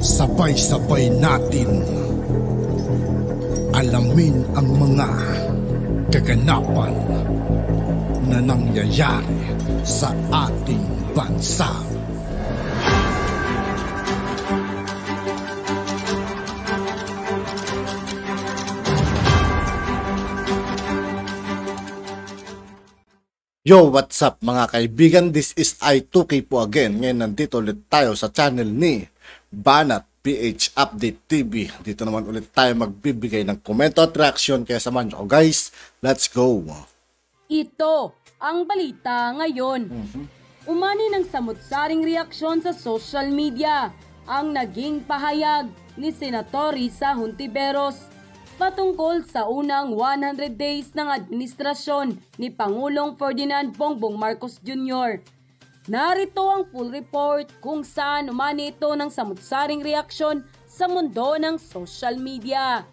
Sabay-sabay natin alamin ang mga kaganapan na nangyayari sa ating bansa. Yo, what's up mga kaibigan? This is I2K po again. Ngayon nandito ulit tayo sa channel ni Banat PH Update TV. Dito naman ulit tayo magbibigay ng komento at reaction. Kaya samahan nyo guys, let's go! Ito ang balita ngayon. Umani ng samut-saring reaksyon sa social media ang naging pahayag ni Senator Risa Hontiveros patungkol sa unang 100 days ng administrasyon ni Pangulong Ferdinand Bongbong Marcos Jr. Narito ang full report kung saan umani ito ng samut-saring reaksyon sa mundo ng social media.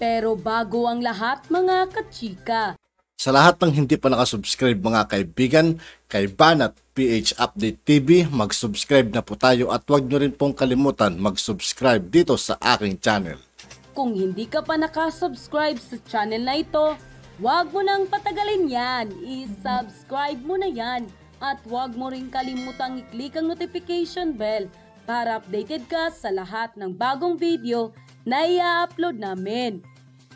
Pero bago ang lahat mga kachika, sa lahat ng hindi pa nakasubscribe mga kaibigan kay Banat PH Update TV, mag-subscribe na po tayo at huwag nyo rin pong kalimutan mag-subscribe dito sa aking channel. Kung hindi ka pa nakasubscribe sa channel na ito, huwag mo nang patagalin yan. I-subscribe mo na yan. At huwag mo rin kalimutang i-click ang notification bell para updated ka sa lahat ng bagong video na i-upload namin.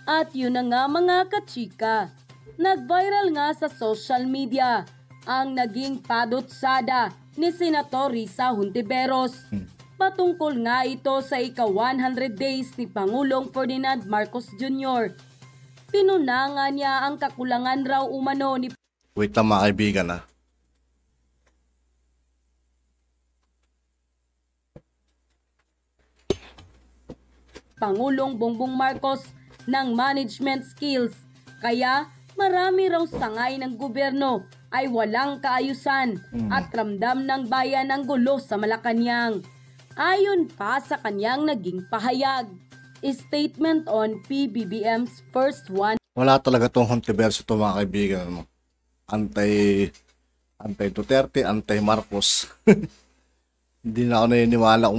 At yun na nga mga kachika, nag-viral nga sa social media ang naging padutsada ni Senator Risa Hontiveros. Patungkol nga ito sa ika-100 days ni Pangulong Ferdinand Marcos Jr. Pinunangan niya ang kakulangan raw umano ni Wait lang mga kaibigan ha. Pangulong Bongbong Marcos ng management skills. Kaya marami raw sangay ng gobyerno ay walang kaayusan at ramdam ng bayan ang gulo sa Malacanang. Ayon pa sa kanyang naging pahayag, statement on PBBM's first one. Wala talaga tong Hontiveros ito mga kaibigan. Anti-Duterte, anti-Marcos. Hindi na ako naniniwala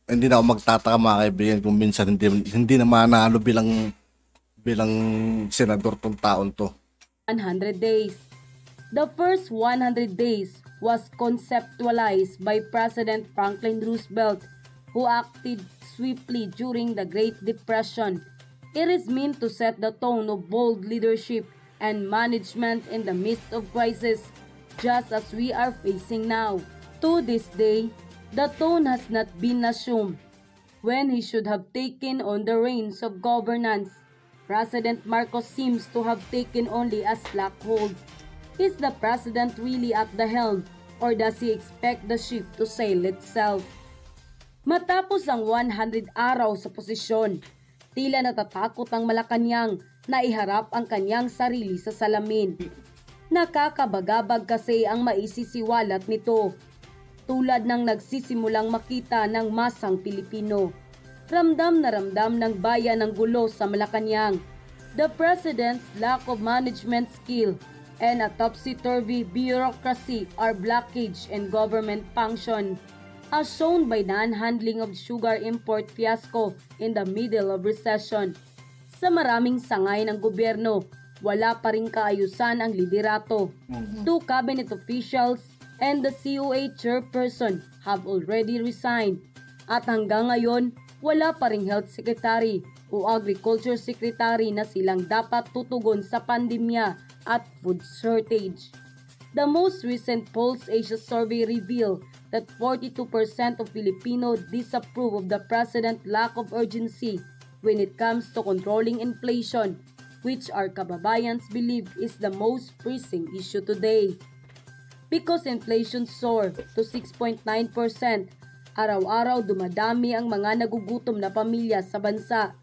hindi na ako magtataka mga kaibigan kung minsan hindi na manalo bilang senador tong taon to. 100 days. The first 100 days was conceptualized by President Franklin Roosevelt, who acted swiftly during the Great Depression. It is meant to set the tone of bold leadership and management in the midst of crisis, just as we are facing now. To this day, the tone has not been assumed. When he should have taken on the reins of governance, President Marcos seems to have taken only a slack hold. Is the president really at the helm, or does he expect the ship to sail itself? Matapos ang 100 araw sa posisyon, tila natatakot ang Malacanang na iharap ang kanyang sarili sa salamin. Nakakabagabag kasi ang maisisiwalat nito, tulad ng nagsisimulang makita ng masang Pilipino. Ramdam na ramdam ng bayan ang gulo sa Malacanang. The president's lack of management skill and a topsy-turvy bureaucracy are blockage in government function, as shown by non-handling of sugar import fiasco in the middle of recession. Sa maraming sangay ng gobyerno, wala pa ring kaayusan ang liderato. Two cabinet officials and the COA chairperson have already resigned. At hanggang ngayon, wala pa ring health secretary o agriculture secretary na silang dapat tutugon sa pandemya at food shortage. The most recent Pulse Asia survey revealed that 42% of Filipino disapprove of the president's lack of urgency when it comes to controlling inflation, which our kababayans believe is the most pressing issue today. Because inflation soared to 6.9%, araw-araw dumadami ang mga nagugutom na pamilya sa bansa.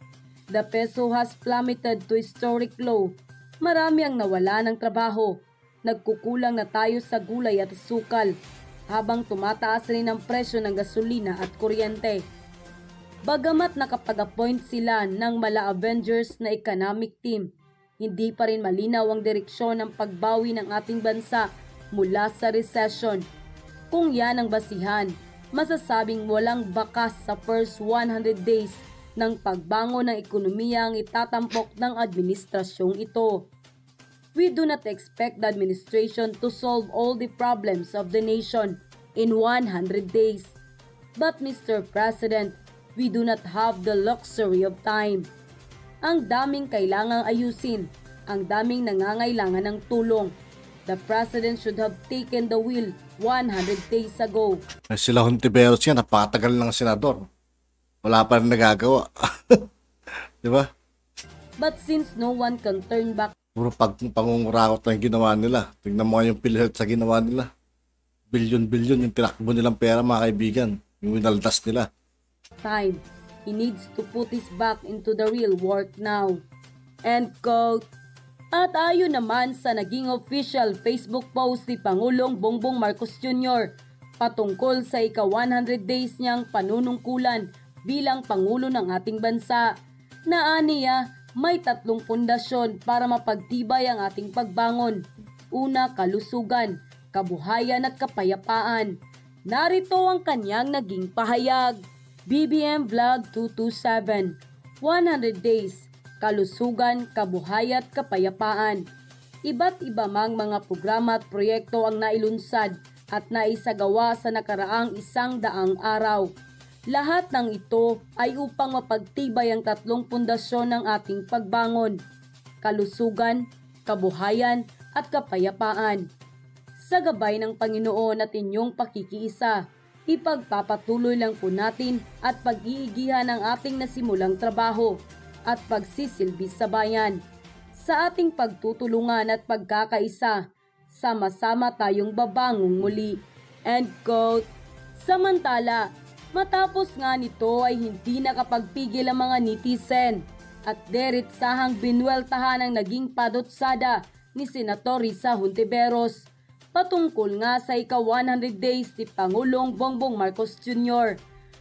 The peso has plummeted to historic low. Marami ang nawala ng trabaho. Nagkukulang na tayo sa gulay at asukal, habang tumataas rin ang presyo ng gasolina at kuryente. Bagamat nakapag-appoint sila ng mala Avengers na economic team, hindi pa rin malinaw ang direksyon ng pagbawi ng ating bansa mula sa recession. Kung yan ang basihan, masasabing walang bakas sa first 100 days ng pagbangon ng ekonomiya ang itatampok ng administrasyong ito. We do not expect the administration to solve all the problems of the nation in 100 days. But Mr. President, we do not have the luxury of time. Ang daming kailangang ayusin, ang daming nangangailangan ng tulong. The President should have taken the wheel 100 days ago. Sila Hontiveros yan, napakatagal ng senador. Wala pa rin nagagawa. Di ba? But since no one can turn back Puro pangungurakot na yung ginawa nila. Tingnan mo yung PhilHealth sa ginawa nila. Bilyon-bilyon yung tinakbo nilang pera, mga kaibigan. Yung winaldas nila. time, he needs to put his back into the real work now. End quote. At ayon naman sa naging official Facebook post ni Pangulong Bongbong Marcos Jr. patungkol sa ika-100 days niyang panunungkulan bilang Pangulo ng ating bansa, na aniya may 3 pundasyon para mapagtibay ang ating pagbangon. Una, kalusugan, kabuhayan at kapayapaan. Narito ang kanyang naging pahayag. BBM Vlog 227, 100 Days, Kalusugan, Kabuhayan at Kapayapaan. Iba't iba mang mga programa at proyekto ang nailunsad at naisagawa sa nakaraang 100 araw. Lahat ng ito ay upang mapagtibay ang 3 pundasyon ng ating pagbangon: kalusugan, kabuhayan at kapayapaan. Sa gabay ng Panginoon at inyong pakikiisa, ipagpapatuloy lang po natin at pag-iigihan ang ating nasimulang trabaho at pagsisilbi sa bayan. Sa ating pagtutulungan at pagkakaisa, sama-sama tayong babangon muli. End quote. Samantala, matapos nga nito ay hindi nakapagpigil ang mga netizen at deritsahang binweltahan ang naging padotsada ni Senator Risa Hontiveros patungkol nga sa ika-100 days ni Pangulong Bongbong Marcos Jr.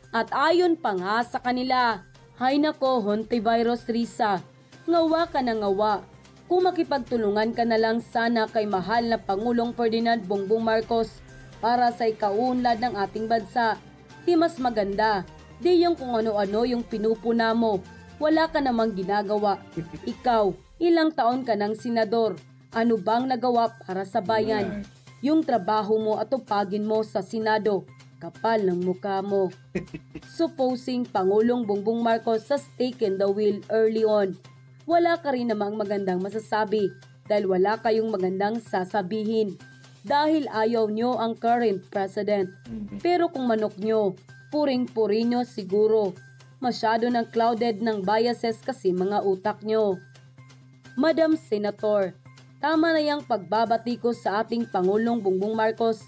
At ayon pa nga sa kanila, hay nako Hontiveros Risa, ngawa ka na ngawa. Kung makipagtulungan ka na lang sana kay mahal na Pangulong Ferdinand Bongbong Marcos para sa ikaunlad ng ating bansa, di mas maganda. Di yung kung ano-ano yung pinupuna mo. Wala ka namang ginagawa. Ikaw, ilang taon ka ng senador. Ano bang nagawa para sa bayan? Yung trabaho mo at tupagin mo sa Senado, kapal ng mukha mo. Supposing Pangulong Bongbong Marcos has taken the wheel early on, wala ka rin namang magandang masasabi dahil wala kayong magandang sasabihin. Dahil ayaw nyo ang current president. Pero kung manok nyo, puring-puri nyo siguro. Masyado ng clouded ng biases kasi mga utak nyo. Madam Senator, tama na yung pagbabatikos sa ating Pangulong Bongbong Marcos.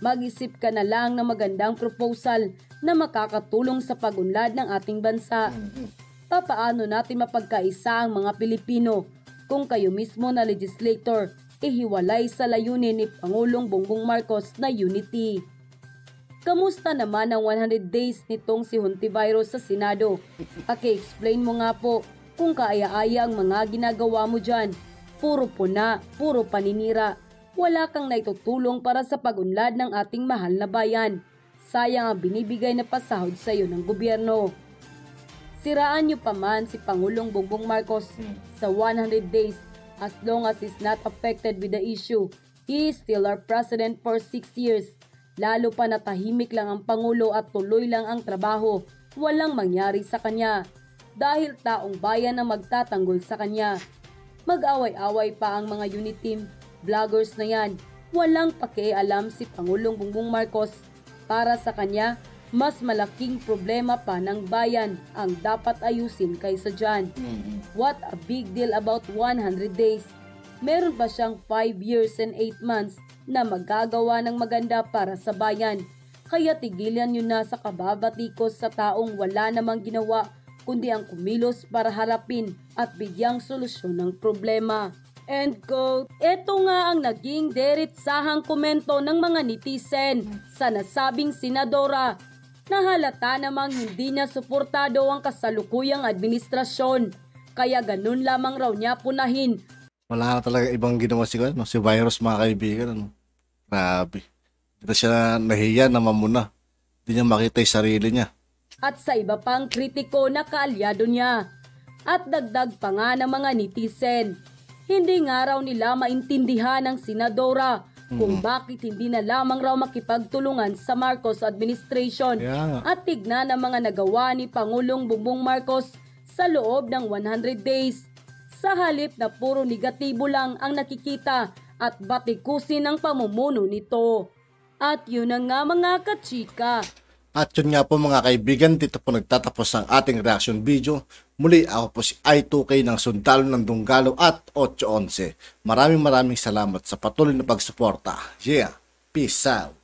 Mag-isip ka na lang ng magandang proposal na makakatulong sa pag-unlad ng ating bansa. Papaano natin mapagkaisa ang mga Pilipino kung kayo mismo na legislator ihiwalay sa layunin ni Pangulong Bongbong Marcos na unity? Kamusta naman ang 100 days nitong si Hontiveros sa Senado? Paki-explain mo nga po kung kaaya-aya ang mga ginagawa mo dyan. Puro puna, puro paninira. Wala kang naitutulong para sa pag-unlad ng ating mahal na bayan. Sayang ang binibigay na pasahod sa iyo ng gobyerno. Siraan niyo pa man si Pangulong Bongbong Marcos sa 100 days. As long as he's not affected with the issue, he is still our president for 6 years. Lalo pa na tahimik lang ang Pangulo at tuloy lang ang trabaho. Walang mangyari sa kanya. Dahil taong bayan ang magtatanggol sa kanya. Mag-away-away pa ang mga unit team, vloggers na yan. Walang pakialam si Pangulong Bongbong Marcos. Para sa kanya, mas malaking problema pa ng bayan ang dapat ayusin kaysa dyan. What a big deal about 100 days. Meron pa siyang 5 years and 8 months na magagawa ng maganda para sa bayan. Kaya tigilan nyo na sa kababatikos sa taong wala namang ginawa kundi ang kumilos para harapin at bigyang solusyon ng problema. End quote. Ito nga ang naging deritsahang komento ng mga netizen sa nasabing senadora. Nahalata namang hindi niya suportado ang kasalukuyang administrasyon. Kaya ganun lamang raw niya punahin. Wala na talaga ibang ginawa si Virus, mga kaibigan. Grabe. Dito siya nahiya na mamuna. Di niya makita yung sarili niya. At sa iba pang kritiko na kaalyado niya. At dagdag pa nga ng mga netizen, hindi nga raw nila maintindihan ng senadora kung bakit hindi na lamang raw makipagtulungan sa Marcos administration at tignan ang mga nagawa ni Pangulong Bongbong Marcos sa loob ng 100 days. Sa halip na puro negatibo lang ang nakikita at batikusin ang pamumuno nito. At yun na nga mga kachika. At yun nga po mga kaibigan, dito po nagtatapos ang ating reaction video. Muli ako po si I2K ng Sundalo ng Dunggalo at 811. Maraming salamat sa patuloy na pagsuporta. Yeah, peace out.